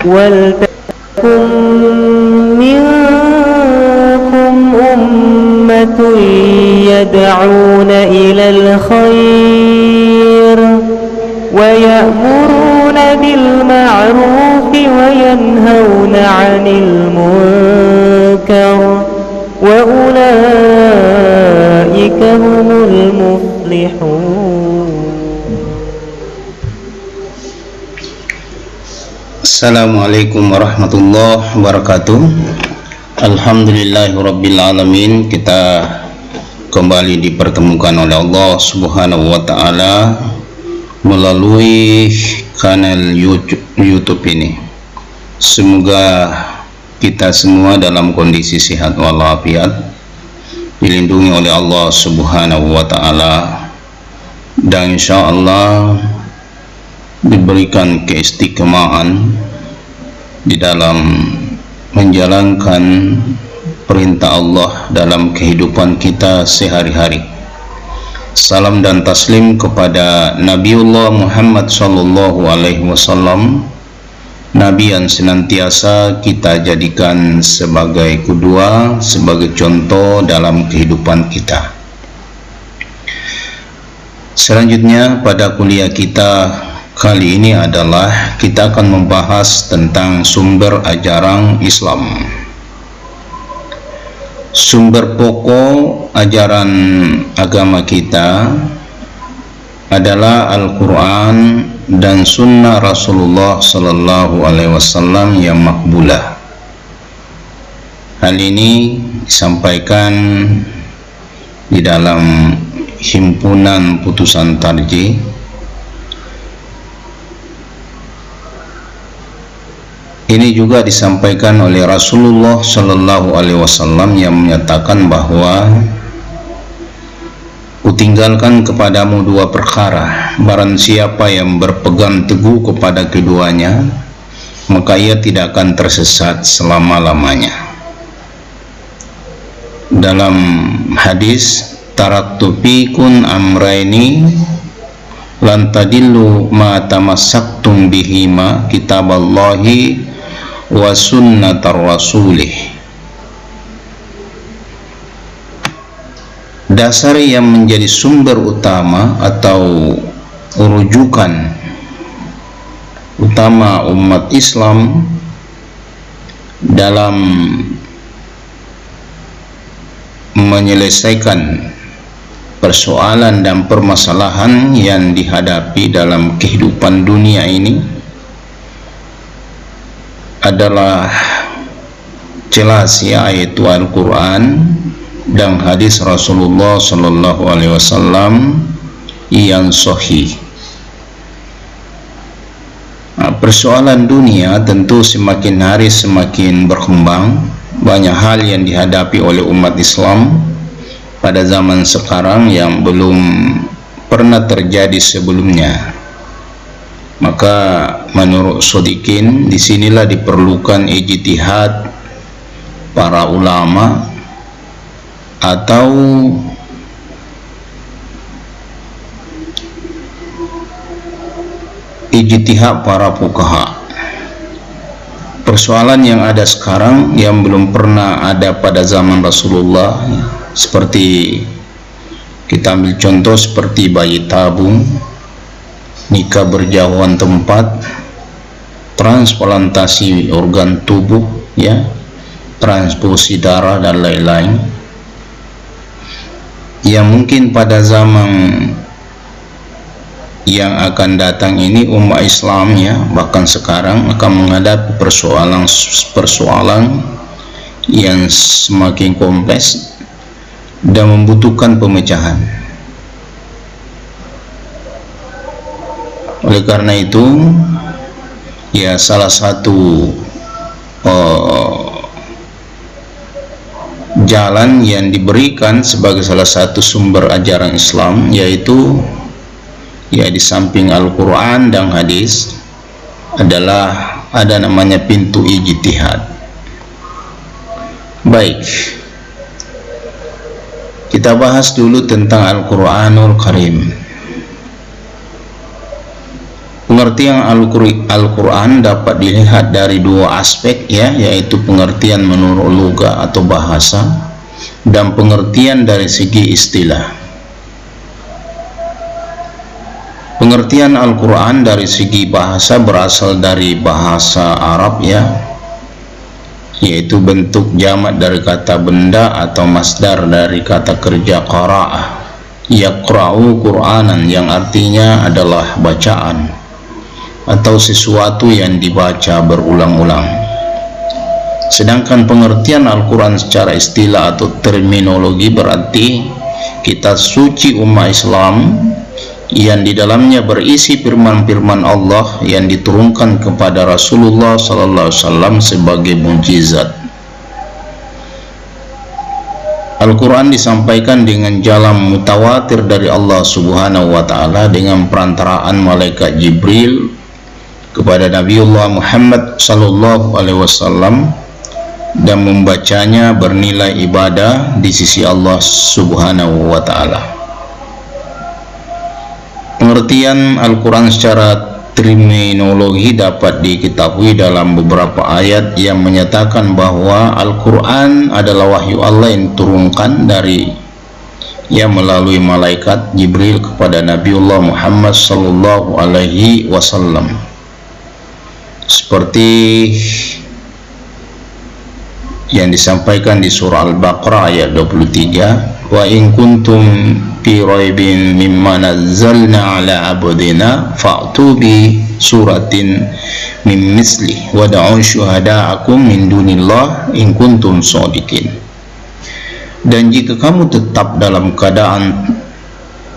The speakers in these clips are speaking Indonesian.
ولتكن منكم أمة يدعون إلى الخير ويأمرون بالمعروف وينهون عن المنكر وأولئك هم المفلحون. Assalamualaikum warahmatullahi wabarakatuh. Alhamdulillahirrabbilalamin. Kita kembali dipertemukan oleh Allah subhanahu wa ta'ala melalui kanal YouTube ini. Semoga kita semua dalam kondisi sehat walafiat, dilindungi oleh Allah subhanahu wa ta'ala, dan insyaallah diberikan keistiqomahan di dalam menjalankan perintah Allah dalam kehidupan kita sehari-hari. Salam dan taslim kepada Nabiullah Muhammad sallallahu alaihi wasallam, Nabi yang senantiasa kita jadikan sebagai qudwah, sebagai contoh dalam kehidupan kita. Selanjutnya pada kuliah kita kali ini adalah kita akan membahas tentang sumber ajaran Islam. Sumber pokok ajaran agama kita adalah Al-Quran dan Sunnah Rasulullah Sallallahu Alaihi Wasallam yang makbulah. Hal ini disampaikan di dalam himpunan putusan tarjih. Ini juga disampaikan oleh Rasulullah Sallallahu Alaihi Wasallam yang menyatakan bahwa kutinggalkan kepadamu dua perkara, barang siapa yang berpegang teguh kepada keduanya, maka ia tidak akan tersesat selama-lamanya. Dalam hadis, taraktu fikum amraini lan tadillu ma tamassaktum bihima kitaballahi wa sunnatar rasulih. Dasar yang menjadi sumber utama atau rujukan utama umat Islam dalam menyelesaikan persoalan dan permasalahan yang dihadapi dalam kehidupan dunia ini adalah jelas, yaitu Al-Quran dan hadis Rasulullah Sallallahu Alaihi Wasallam yang sahih. Persoalan dunia tentu semakin hari semakin berkembang. Banyak hal yang dihadapi oleh umat Islam pada zaman sekarang yang belum pernah terjadi sebelumnya. Maka menurut Shodikin, disinilah diperlukan ijtihad para ulama atau ijtihad para fuqaha. Persoalan yang ada sekarang yang belum pernah ada pada zaman Rasulullah, seperti kita ambil contoh seperti bayi tabung, nikah berjauhan tempat, transplantasi organ tubuh, ya, transfusi darah dan lain-lain, yang mungkin pada zaman yang akan datang ini umat Islam, ya, bahkan sekarang akan menghadapi persoalan yang semakin kompleks dan membutuhkan pemecahan. Oleh karena itu, ya, salah satu jalan yang diberikan sebagai salah satu sumber ajaran Islam, yaitu, ya, di samping Al-Quran dan hadis adalah ada namanya pintu ijtihad. Baik, kita bahas dulu tentang Al-Quranul Karim. Pengertian Al-Quran dapat dilihat dari dua aspek, ya, yaitu pengertian menurut lugah atau bahasa dan pengertian dari segi istilah. Pengertian Al-Quran dari segi bahasa berasal dari bahasa Arab, ya, yaitu bentuk jamak dari kata benda atau masdar dari kata kerja qara'ah, yaqra'u Qur'anan, yang artinya adalah bacaan atau sesuatu yang dibaca berulang-ulang. Sedangkan pengertian Al-Quran secara istilah atau terminologi berarti kitab suci umat Islam yang di dalamnya berisi firman-firman Allah yang diturunkan kepada Rasulullah sallallahu alaihi wasallam sebagai mukjizat. Al-Quran disampaikan dengan jalan mutawatir dari Allah Subhanahu wa Ta'ala dengan perantaraan malaikat Jibril kepada Nabiullah Muhammad sallallahu alaihi wasallam, dan membacanya bernilai ibadah di sisi Allah Subhanahu wa Ta'ala. Pengertian Al-Quran secara terminologi dapat diketahui dalam beberapa ayat yang menyatakan bahwa Al-Quran adalah wahyu Allah yang diturunkan melalui malaikat Jibril kepada Nabiullah Muhammad sallallahu alaihi wasallam, seperti yang disampaikan di surah Al-Baqarah ayat 23, wa in kuntum fi raibin mimma nazzalna ala abdina fa'tu bi suratin min misli wad'u syuhada'akum min dunillah in kuntum shadiqin. Dan jika kamu tetap dalam keadaan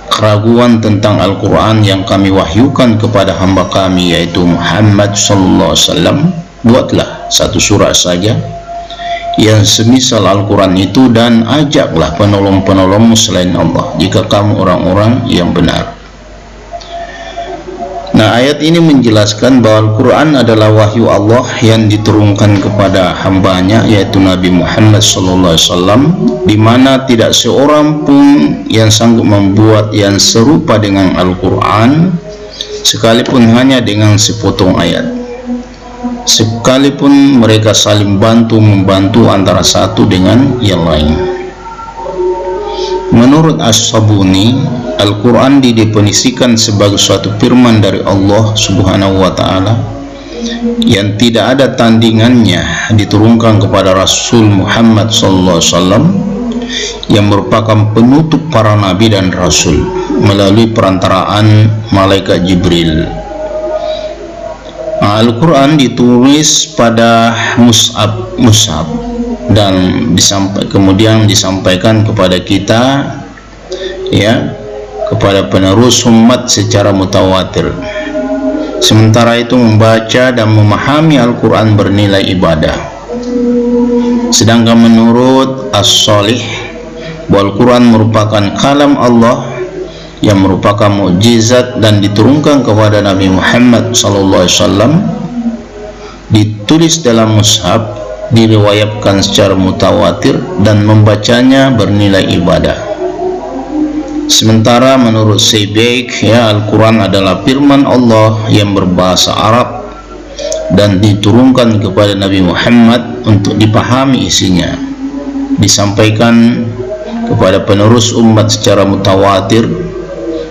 keraguan tentang Al-Quran yang kami wahyukan kepada hamba kami yaitu Muhammad sallallahu alaihi wasallam, buatlah satu surah saja yang semisal Al-Quran itu dan ajaklah penolong-penolongmu selain Allah jika kamu orang-orang yang benar. Nah, ayat ini menjelaskan bahwa Al-Quran adalah wahyu Allah yang diturunkan kepada hambanya yaitu Nabi Muhammad SAW, di mana tidak seorang pun yang sanggup membuat yang serupa dengan Al-Quran sekalipun hanya dengan sepotong ayat, sekalipun mereka saling bantu-membantu antara satu dengan yang lain. Menurut As-Sabuni, Al-Quran didefinisikan sebagai suatu firman dari Allah Subhanahu wa Ta'ala yang tidak ada tandingannya, diturunkan kepada Rasul Muhammad SAW yang merupakan penutup para nabi dan rasul melalui perantaraan malaikat Jibril. Al-Quran ditulis pada mushaf dan kemudian disampaikan kepada kita, ya, kepada penerus umat secara mutawatir. Sementara itu membaca dan memahami Al-Quran bernilai ibadah. Sedangkan menurut As-Shalih, bahwa Al-Quran merupakan kalam Allah yang merupakan mukjizat dan diturunkan kepada Nabi Muhammad SAW, ditulis dalam mushaf, diriwayatkan secara mutawatir dan membacanya bernilai ibadah. Sementara menurut Syaikh, ya, Al-Quran adalah firman Allah yang berbahasa Arab dan diturunkan kepada Nabi Muhammad untuk dipahami isinya, disampaikan kepada penerus umat secara mutawatir,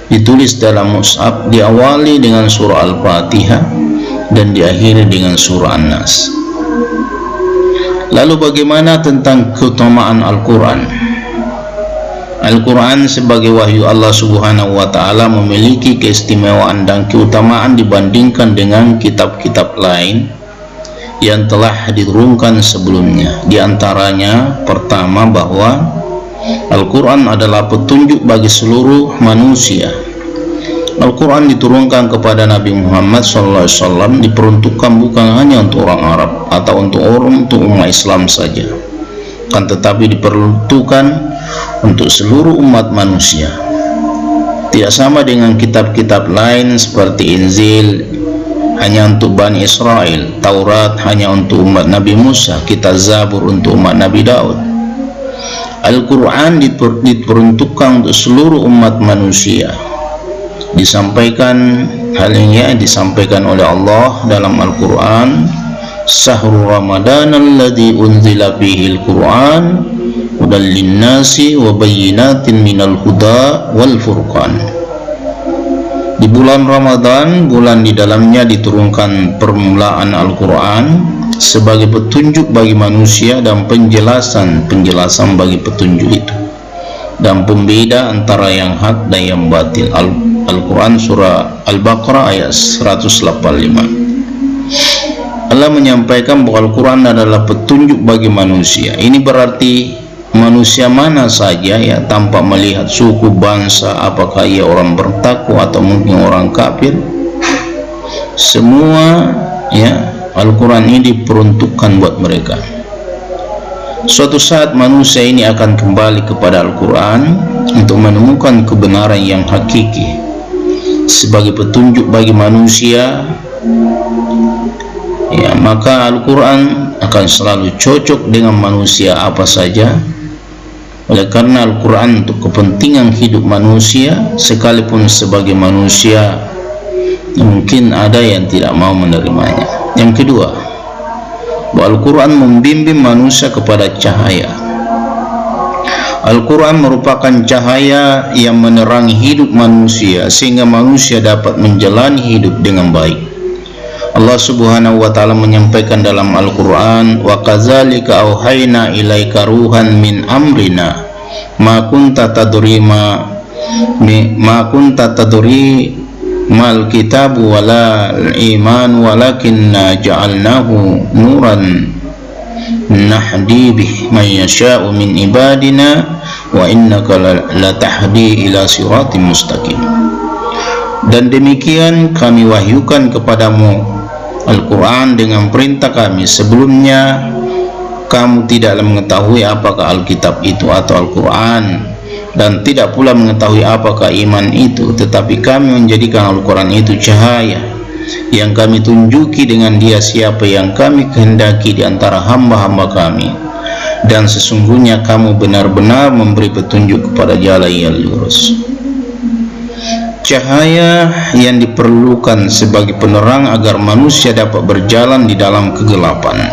ditulis dalam mushaf, diawali dengan surah Al-Fatihah dan diakhiri dengan surah An-Nas. Lalu bagaimana tentang keutamaan Al-Quran? Al-Quran sebagai wahyu Allah Subhanahu wa Ta'ala memiliki keistimewaan dan keutamaan dibandingkan dengan kitab-kitab lain yang telah diturunkan sebelumnya. Di antaranya, pertama, bahwa Al-Quran adalah petunjuk bagi seluruh manusia. Al-Quran diturunkan kepada Nabi Muhammad SAW diperuntukkan bukan hanya untuk orang Arab atau untuk umat Islam saja, kan tetapi diperuntukkan untuk seluruh umat manusia. Tidak sama dengan kitab-kitab lain seperti Injil hanya untuk Bani Israel, Taurat hanya untuk umat Nabi Musa, kitab Zabur untuk umat Nabi Daud. Al-Quran diperuntukkan untuk seluruh umat manusia, disampaikan hal ini disampaikan oleh Allah dalam Al-Quran, Syahrul Ramadan alladzi unzila fihi al-Quran hudal linnasi wa bayyinatin minal huda wal furqan. Di bulan Ramadan, bulan di dalamnya diturunkan permulaan Al-Quran sebagai petunjuk bagi manusia dan penjelasan bagi petunjuk itu, dan pembeda antara yang hak dan yang batil. Al-Quran surah Al-Baqarah ayat 185. Allah menyampaikan bahwa Al-Quran adalah petunjuk bagi manusia. Ini berarti manusia mana saja ya, tanpa melihat suku, bangsa, apakah ia orang bertakwa atau mungkin orang kafir, semua ya Al-Quran ini diperuntukkan buat mereka. Suatu saat manusia ini akan kembali kepada Al-Quran untuk menemukan kebenaran yang hakiki sebagai petunjuk bagi manusia ya, maka Al-Quran akan selalu cocok dengan manusia apa saja. Oleh karena Al-Quran untuk kepentingan hidup manusia, sekalipun sebagai manusia mungkin ada yang tidak mau menerimanya. Yang kedua, bahwa Al-Quran membimbing manusia kepada cahaya. Al-Quran merupakan cahaya yang menerangi hidup manusia sehingga manusia dapat menjalani hidup dengan baik. Allah Subhanahu wa taala menyampaikan dalam Al-Quran, wa kadzalika auhayna ilaika ruhan min amrina ma kunta tadri mal kitabu wala iman walakinna ja'alnahu nuran nahdi bih man yasha'u min ibadina wa innaka latahdi ila siratim mustaqim. Dan demikian kami wahyukan kepadamu Al-Quran dengan perintah kami. Sebelumnya kamu tidaklah mengetahui apakah Alkitab itu atau Al-Quran, dan tidak pula mengetahui apakah iman itu, tetapi kami menjadikan Al-Quran itu cahaya yang kami tunjuki dengan dia siapa yang kami kehendaki di antara hamba-hamba kami, dan sesungguhnya kamu benar-benar memberi petunjuk kepada jalan yang lurus. Cahaya yang diperlukan sebagai penerang agar manusia dapat berjalan di dalam kegelapan.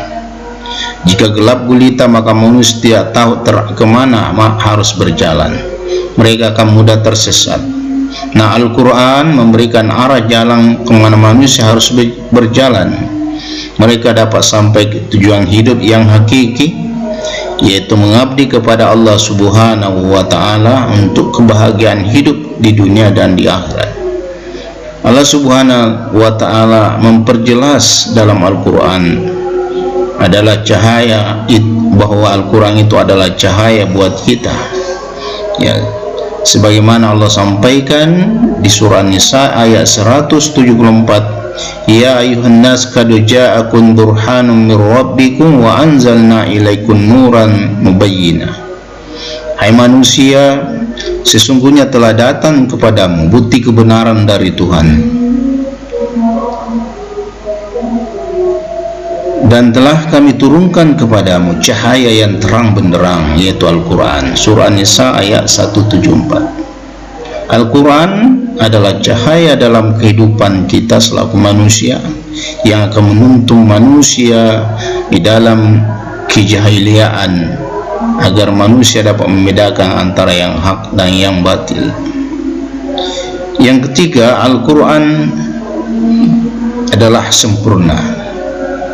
Jika gelap gulita, maka manusia tidak tahu kemana harus berjalan. Mereka akan mudah tersesat. Nah, Al-Quran memberikan arah jalan kemana manusia harus berjalan. Mereka dapat sampai ke tujuan hidup yang hakiki, yaitu mengabdi kepada Allah Subhanahu wa ta'ala untuk kebahagiaan hidup di dunia dan di akhirat. Allah Subhanahu wa ta'ala memperjelas dalam Al-Quran adalah cahaya, bahwa Al-Quran itu adalah cahaya buat kita ya, sebagaimana Allah sampaikan di surah Nisa ayat 174, ya ayuhan nas qad ja'akum burhanun mir rabbikum wa anzalna ilaikum nuran mubayyina. Hai manusia, sesungguhnya telah datang kepadamu bukti kebenaran dari Tuhan, dan telah kami turunkan kepadamu cahaya yang terang benderang, yaitu Al-Quran. Surah Nisa ayat 174. Al-Quran adalah cahaya dalam kehidupan kita selaku manusia yang akan menuntun manusia di dalam kejahiliaan, agar manusia dapat membedakan antara yang hak dan yang batil. Yang ketiga, Al-Quran adalah sempurna.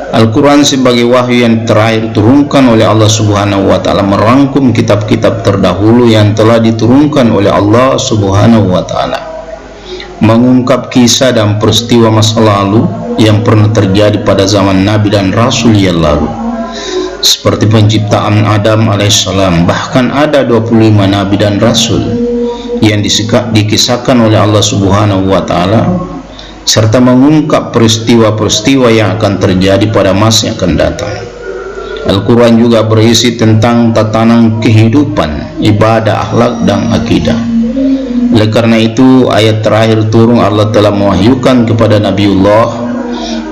Al-Quran sebagai wahyu yang terakhir turunkan oleh Allah Subhanahu wa ta'ala merangkum kitab-kitab terdahulu yang telah diturunkan oleh Allah Subhanahu wa ta'ala, mengungkap kisah dan peristiwa masa lalu yang pernah terjadi pada zaman Nabi dan Rasul yang lalu, seperti penciptaan Adam alaihissalam. Bahkan ada 25 Nabi dan Rasul yang dikisahkan oleh Allah Subhanahu wa ta'ala, serta mengungkap peristiwa-peristiwa yang akan terjadi pada masa yang akan datang. Al-Quran juga berisi tentang tatanan kehidupan, ibadah, akhlak, dan akidah. Oleh karena itu, ayat terakhir turun Allah telah mewahyukan kepada Nabiullah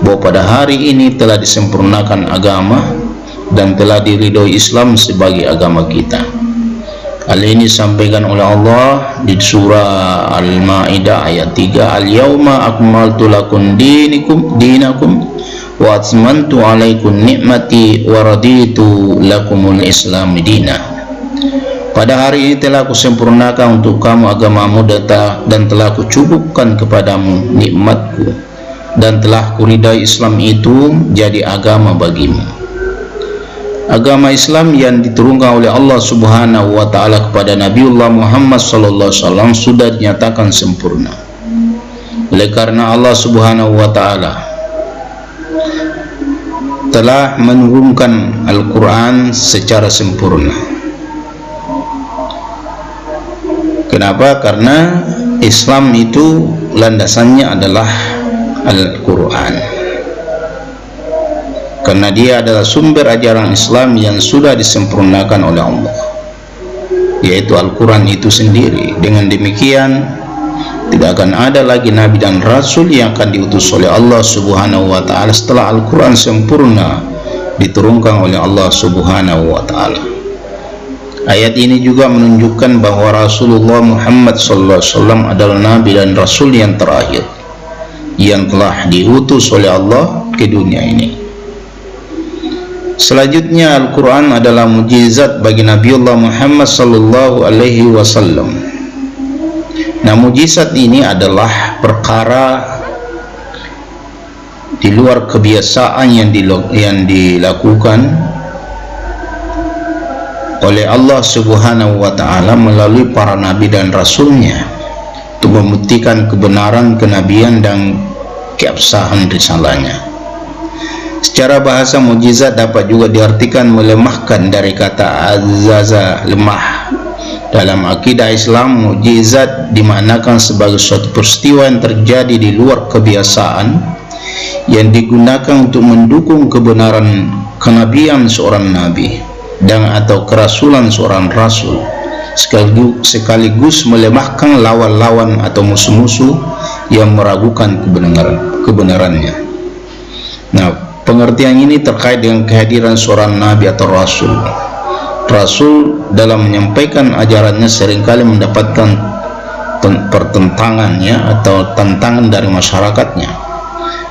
bahwa pada hari ini telah disempurnakan agama dan telah diridhoi Islam sebagai agama kita. Hal ini disampaikan oleh Allah di surah Al-Maidah ayat 3, Al-yawma akmaltu lakum dinakum wa atmamtu alaikum ni'mati wa raditu lakumul Islam dinah. Pada hari ini telah kusempurnakan untuk kamu agamamu dan telah kucukupkan kepadamu nikmatku dan telah kuridai Islam itu jadi agama bagimu. Agama Islam yang diturunkan oleh Allah Subhanahu wa taala kepada Nabiullah Muhammad sallallahu alaihi wasallam sudah dinyatakan sempurna. Oleh karena Allah Subhanahu wa taala telah menurunkan Al-Qur'an secara sempurna. Kenapa? Karena Islam itu landasannya adalah Al-Qur'an. Karena dia adalah sumber ajaran Islam yang sudah disempurnakan oleh Allah, yaitu Al-Quran itu sendiri. Dengan demikian tidak akan ada lagi Nabi dan Rasul yang akan diutus oleh Allah Subhanahu wa ta'ala setelah Al-Quran sempurna diturunkan oleh Allah Subhanahu wa ta'ala. Ayat ini juga menunjukkan bahwa Rasulullah Muhammad SAW adalah Nabi dan Rasul yang terakhir yang telah diutus oleh Allah ke dunia ini. Selanjutnya, Al-Quran adalah mujizat bagi Nabiullah Muhammad sallallahu alaihi wasallam. Nah, mujizat ini adalah perkara di luar kebiasaan yang dilakukan oleh Allah Subhanahu wa ta'ala melalui para nabi dan rasulnya untuk membuktikan kebenaran kenabian dan keabsahan risalahnya. Secara bahasa, mujizat dapat juga diartikan melemahkan dari kata azzaza, lemah. Dalam akidah Islam, mujizat dimaknakan sebagai suatu peristiwa yang terjadi di luar kebiasaan yang digunakan untuk mendukung kebenaran kenabian seorang nabi dan atau kerasulan seorang rasul, sekaligus melemahkan lawan-lawan atau musuh-musuh yang meragukan kebenarannya. Nah, pengertian ini terkait dengan kehadiran seorang nabi atau rasul. Rasul dalam menyampaikan ajarannya seringkali mendapatkan pertentangannya atau tantangan dari masyarakatnya.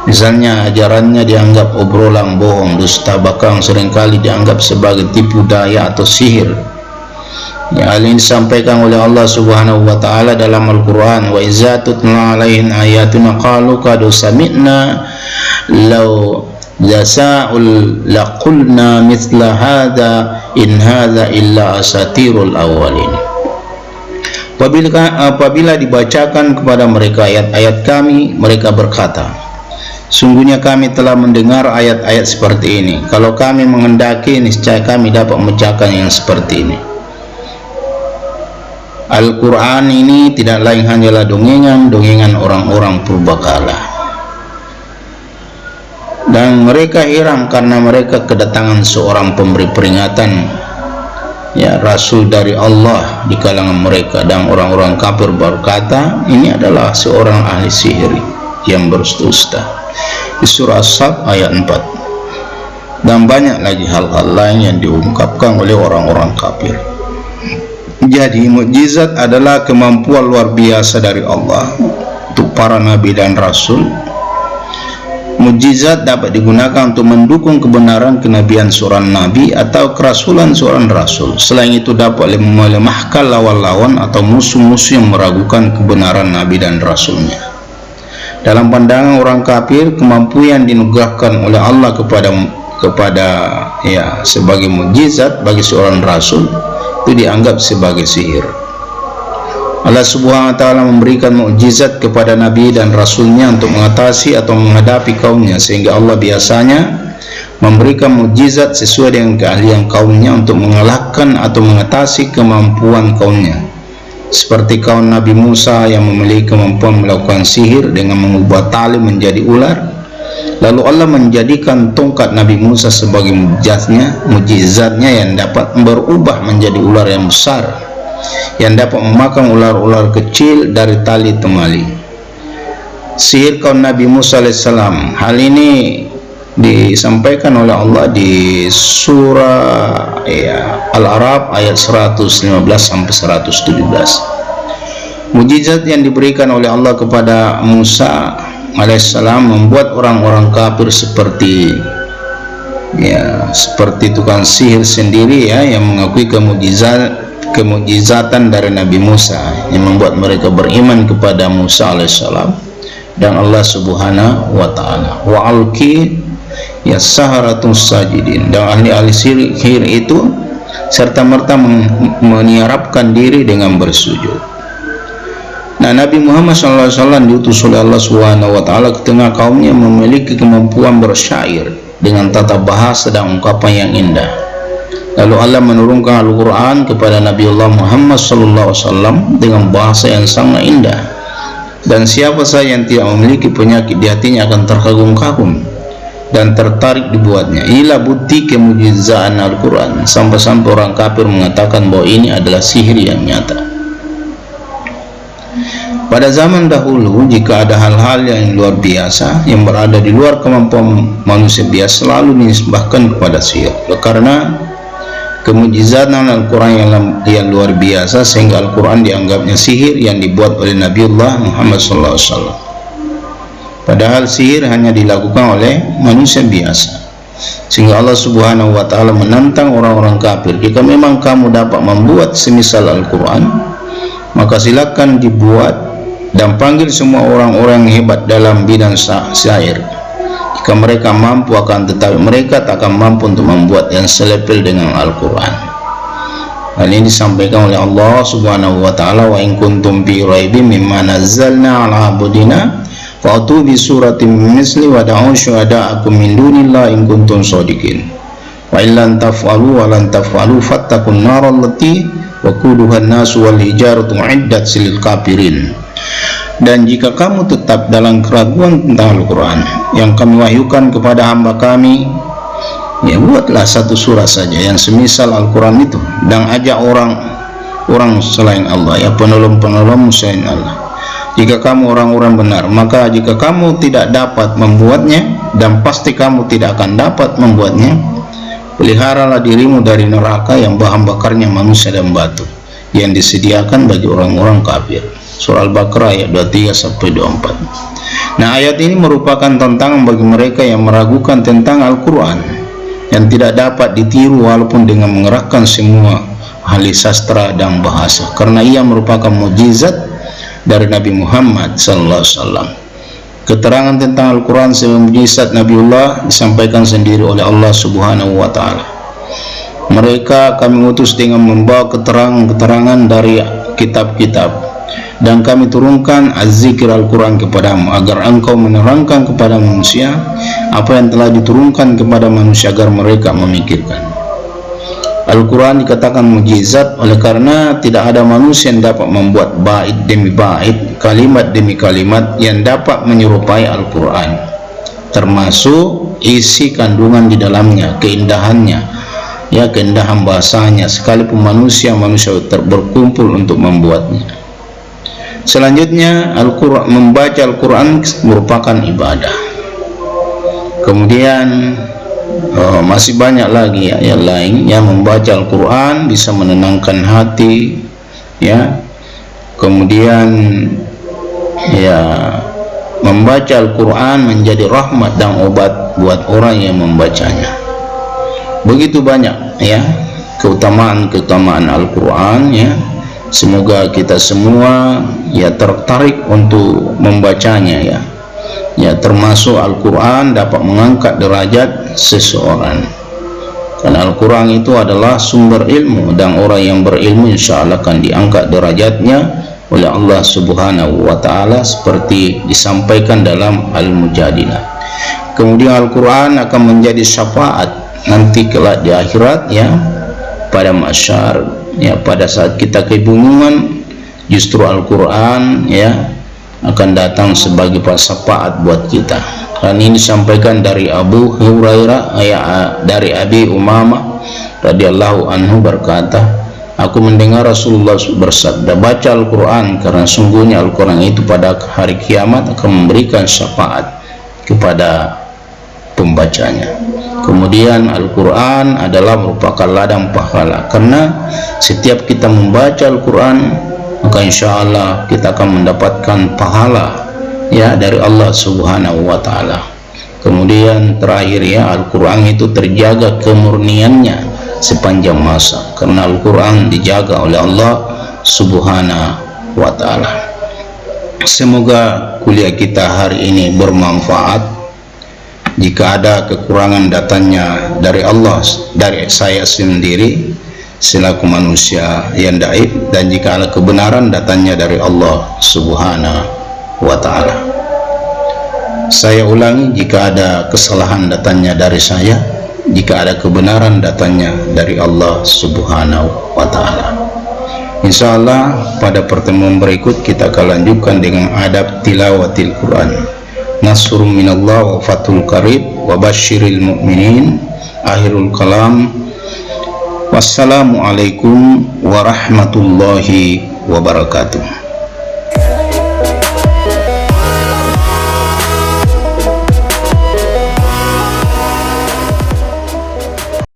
Misalnya, ajarannya dianggap obrolan bohong, dusta, bahkan seringkali dianggap sebagai tipu daya atau sihir. Hal ini disampaikan oleh Allah Subhanahu wa ta'ala dalam Al-Quran, wa iza tutla alaihim ayatuna qalu qad sami'na law jasa'ul laqulna mithla hadha in hadha illa asatirul awwalin. Apabila dibacakan kepada mereka ayat-ayat kami, mereka berkata, sungguhnya kami telah mendengar ayat-ayat seperti ini. Kalau kami menghendaki, niscaya kami dapat membacakan yang seperti ini. Al-Quran ini tidak lain hanyalah dongengan orang-orang purbakala. Dan mereka heran karena mereka kedatangan seorang pemberi peringatan, Rasul dari Allah di kalangan mereka. Dan orang-orang kafir berkata, ini adalah seorang ahli sihir yang berdusta. Di surah As-Sad ayat 4. Dan banyak lagi hal-hal lain yang diungkapkan oleh orang-orang kafir. Jadi mukjizat adalah kemampuan luar biasa dari Allah untuk para nabi dan rasul. Mukjizat dapat digunakan untuk mendukung kebenaran kenabian seorang nabi atau kerasulan seorang rasul. Selain itu dapat melemahkan lawan-lawan atau musuh-musuh yang meragukan kebenaran nabi dan rasulnya. Dalam pandangan orang kafir, kemampuan yang dinugerahkan oleh Allah kepada sebagai mukjizat bagi seorang rasul itu dianggap sebagai sihir. Allah Subhanahu wa ta'ala memberikan mukjizat kepada nabi dan rasulnya untuk mengatasi atau menghadapi kaumnya, sehingga Allah biasanya memberikan mukjizat sesuai dengan keahlian kaumnya untuk mengalahkan atau mengatasi kemampuan kaumnya. Seperti kaum Nabi Musa yang memiliki kemampuan melakukan sihir dengan mengubah tali menjadi ular. Lalu Allah menjadikan tongkat Nabi Musa sebagai mukjizatnya yang dapat berubah menjadi ular yang besar, yang dapat memakan ular-ular kecil dari tali temali. Sihir kaum Nabi Musa alaihissalam, hal ini disampaikan oleh Allah di surah Al-A'raf ayat 115 sampai 117. Mukjizat yang diberikan oleh Allah kepada Musa alaihissalam membuat orang-orang kafir seperti tukang sihir sendiri yang mengakui kemukjizatan dari Nabi Musa, yang membuat mereka beriman kepada Musa alaihissalam dan Allah subhanahu wa ta'ala. Wa alqi saharatun sajidin, dan ahli-ahli sihir itu serta merta meniarapkan diri dengan bersujud. Nah, Nabi Muhammad SAW diutus oleh Allah subhanahu wa ta'ala ke tengah kaumnya memiliki kemampuan bersyair dengan tata bahasa dan ungkapan yang indah. Lalu Allah menurunkan Al-Quran kepada Nabi Allah Muhammad SAW dengan bahasa yang sangat indah, dan siapa saja yang tidak memiliki penyakit di hatinya akan terkagum-kagum dan tertarik dibuatnya. Inilah bukti kemujizaan Al-Quran, sampai-sampai orang kafir mengatakan bahwa ini adalah sihir yang nyata. Pada zaman dahulu, jika ada hal-hal yang luar biasa yang berada di luar kemampuan manusia biasa, selalu dinisbahkan kepada sihir. Karena kemujizatan Al-Quran yang luar biasa, sehingga Al-Quran dianggapnya sihir yang dibuat oleh Nabiullah Muhammad SAW. Padahal sihir hanya dilakukan oleh manusia biasa. Sehingga Allah subhanahu wa ta'ala menantang orang-orang kafir, jika memang kamu dapat membuat semisal Al-Quran, maka silakan dibuat dan panggil semua orang-orang yang hebat dalam bidang syair. Jika mereka mampu, akan tetapi mereka tak akan mampu untuk membuat yang selepel dengan Al-Quran. Hal ini disampaikan oleh Allah subhanahu wa ta'ala, wa in kuntum fi raibin mimma nazzalna ala abdina fa'tu bi suratin misli wa da'u syuhada'akum min dunillahi in kuntum shadiqin wa illan taf'alu wa lan taf'alu fattaqun nar allati waquduha an-nas wal hijaratu uiddat lil kafirin. Dan jika kamu tetap dalam keraguan tentang Al-Quran yang kami wahyukan kepada hamba kami, buatlah satu surah saja yang semisal Al-Quran itu, dan ajak orang selain Allah, penolong-penolong selain Allah. Jika kamu orang-orang benar, maka jika kamu tidak dapat membuatnya, dan pasti kamu tidak akan dapat membuatnya, peliharalah dirimu dari neraka yang bahan bakarnya manusia dan batu, yang disediakan bagi orang-orang kafir. Surah Al-Baqarah ayat 23-24. Nah, ayat ini merupakan tantangan bagi mereka yang meragukan tentang Al-Quran, yang tidak dapat ditiru walaupun dengan mengerahkan semua ahli sastra dan bahasa, karena ia merupakan mukjizat dari Nabi Muhammad SAW. Keterangan tentang Al-Quran sebagai mukjizat Nabiullah disampaikan sendiri oleh Allah subhanahu wa ta'ala. Mereka kami utus dengan membawa keterangan-keterangan dari kitab-kitab, dan kami turunkan az-zikr Al-Quran kepadamu agar engkau menerangkan kepada manusia apa yang telah diturunkan kepada manusia agar mereka memikirkan. Al-Quran dikatakan mukjizat oleh karena tidak ada manusia yang dapat membuat bait demi bait, kalimat demi kalimat yang dapat menyerupai Al-Quran, termasuk isi kandungan di dalamnya, keindahannya, keindahan bahasanya, sekalipun manusia berkumpul untuk membuatnya. Selanjutnya, membaca Al-Quran merupakan ibadah. Kemudian masih banyak lagi yang lain, yang membaca Al-Quran bisa menenangkan hati, kemudian membaca Al-Quran menjadi rahmat dan obat buat orang yang membacanya. Begitu banyak keutamaan Al-Quran. Semoga kita semua tertarik untuk membacanya, termasuk Al-Quran dapat mengangkat derajat seseorang, karena Al-Quran itu adalah sumber ilmu, dan orang yang berilmu insya Allah akan diangkat derajatnya oleh Allah subhanahu wa ta'ala, seperti disampaikan dalam Al-Mujadilah. Kemudian Al-Quran akan menjadi syafaat nanti kelak di akhirat, pada mahsyar, pada saat kita kebingungan, justru Al-Quran akan datang sebagai syafaat buat kita. Dan ini disampaikan dari Abu Hurairah, dari Abi Umamah radhiyallahu anhu berkata, aku mendengar Rasulullah bersabda, baca Al-Quran karena sungguhnya Al-Quran itu pada hari kiamat akan memberikan syafaat kepada pembacanya. Kemudian Al-Quran adalah merupakan ladang pahala, karena setiap kita membaca Al-Quran maka insya Allah kita akan mendapatkan pahala ya dari Allah Subhanahu wa Ta'ala. Kemudian terakhir ya, Al-Quran itu terjaga kemurniannya sepanjang masa, karena Al-Quran dijaga oleh Allah Subhanahu wa Ta'ala. Semoga kuliah kita hari ini bermanfaat. Jika ada kekurangan datanya dari Allah, dari saya sendiri selaku manusia yang dhaif, dan jika ada kebenaran datanya dari Allah Subhanahu wa Ta'ala. Saya ulangi, jika ada kesalahan datanya dari saya, jika ada kebenaran datanya dari Allah Subhanahu wa Ta'ala. Insyaallah pada pertemuan berikut kita akan lanjutkan dengan adab tilawatil Quran. Nasrun minallah wa fathul qarib wa basyiril mu'minin. Akhirul kalam. Wassalamualaikum warahmatullahi wabarakatuh.